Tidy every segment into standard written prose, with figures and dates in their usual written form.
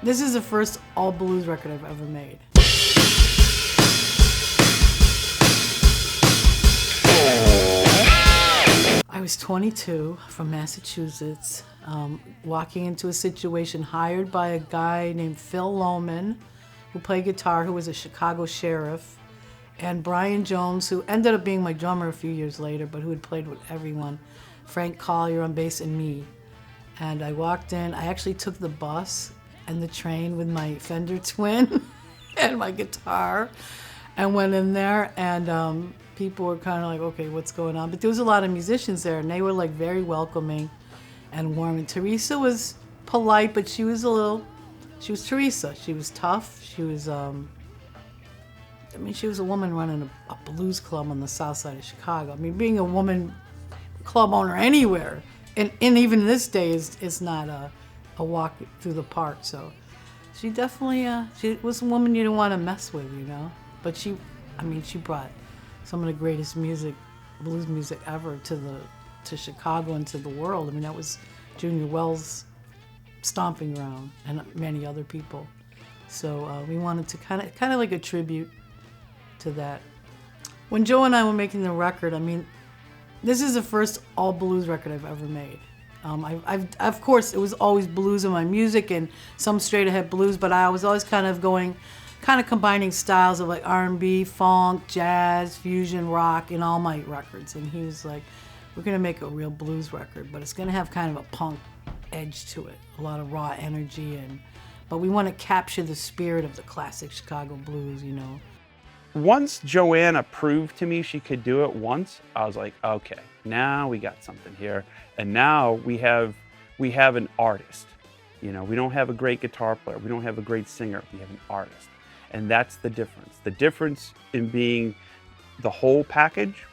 This is the first all blues record I've ever made. I was 22 from Massachusetts, walking into a situation hired by a guy named Phil Lohman, who played guitar, who was a Chicago sheriff, and Brian Jones, who ended up being my drummer a few years later, but who had played with everyone, Frank Collier on bass, and me. And I walked in. I actually took the bus and the train with my Fender Twin and my guitar and went in there, and people were kind of like, okay, what's going on? But there was a lot of musicians there, and they were like very welcoming and warm. And Teresa was polite, but she was Teresa. She was tough. She was, she was a woman running a blues club on the south side of Chicago. I mean, being a woman club owner anywhere, and even this day is not a walk through the park. So she definitely, she was a woman you didn't want to mess with, you know? But she brought some of the greatest blues music ever to Chicago and to the world. I mean, that was Junior Wells' stomping ground, and many other people. So we wanted to kind of like a tribute to that. When Joe and I were making the record, I mean, this is the first all blues record I've ever made. Of course, it was always blues in my music and some straight ahead blues, but I was always kind of combining styles of like R&B, funk, jazz, fusion, rock in all my records. And he was like, we're gonna make a real blues record, but it's gonna have kind of a punk edge to it, a lot of raw energy, but we want to capture the spirit of the classic Chicago blues, you know. Once Joanna proved to me she could do it once, I was like, okay, now we got something here. And now we have an artist. You know, we don't have a great guitar player. We don't have a great singer. We have an artist. And that's the difference. The difference in being the whole package,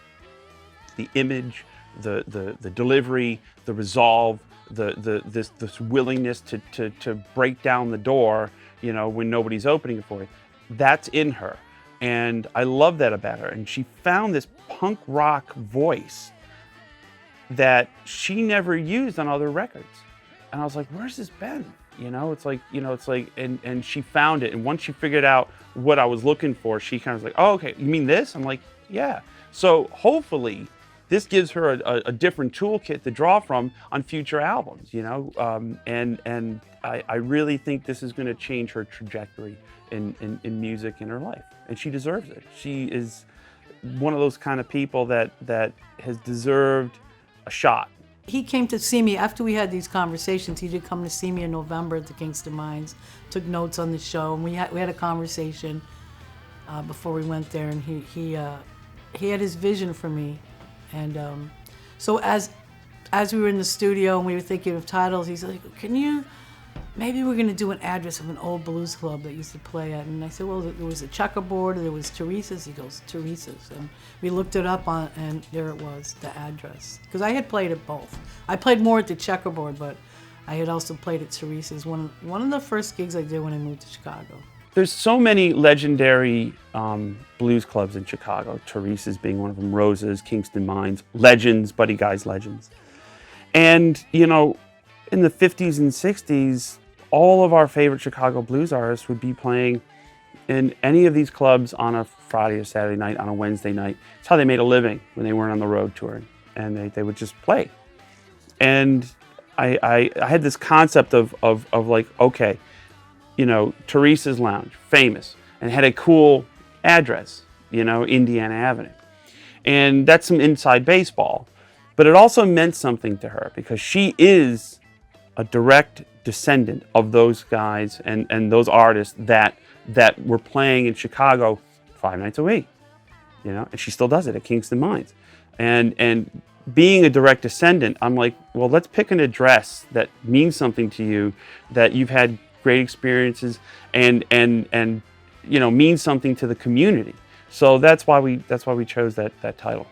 the image, the delivery, the resolve, this willingness to break down the door, you know, when nobody's opening it for you. That's in her. And I love that about her. And she found this punk rock voice that she never used on other records. And I was like, where's this been? And she found it. And once she figured out what I was looking for, she kind of was like, oh, okay, you mean this? I'm like, yeah. So hopefully this gives her a different toolkit to draw from on future albums, you know? And I really think this is going to change her trajectory in music in her life. And she deserves it. She is one of those kind of people that has deserved a shot. He came to see me after we had these conversations. He did come to see me in November at the Kingston Mines, took notes on the show, and we had a conversation before we went there. And he had his vision for me, and so as we were in the studio and we were thinking of titles, he's like, maybe we're gonna do an address of an old blues club that used to play at. And I said, well, there was a Checkerboard, there was Teresa's. He goes, Teresa's. And we looked it up and there it was, the address. Because I had played at both. I played more at the Checkerboard, but I had also played at Teresa's, one of the first gigs I did when I moved to Chicago. There's so many legendary blues clubs in Chicago, Teresa's being one of them, Rose's, Kingston Mines, legends, Buddy Guy's legends. And, you know, in the 50s and 60s, all of our favorite Chicago blues artists would be playing in any of these clubs on a Friday or Saturday night, on a Wednesday night. It's how they made a living when they weren't on the road touring, and they would just play. And I had this concept of like, okay, you know, Teresa's Lounge, famous, and had a cool address, you know, Indiana Avenue. And that's some inside baseball, but it also meant something to her because she is a direct descendant of those guys and those artists that were playing in Chicago 5 nights a week, you know, and she still does it at Kingston Mines. And being a direct descendant, I'm like, well, let's pick an address that means something to you, that you've had great experiences and you know, means something to the community. So that's why we chose that title.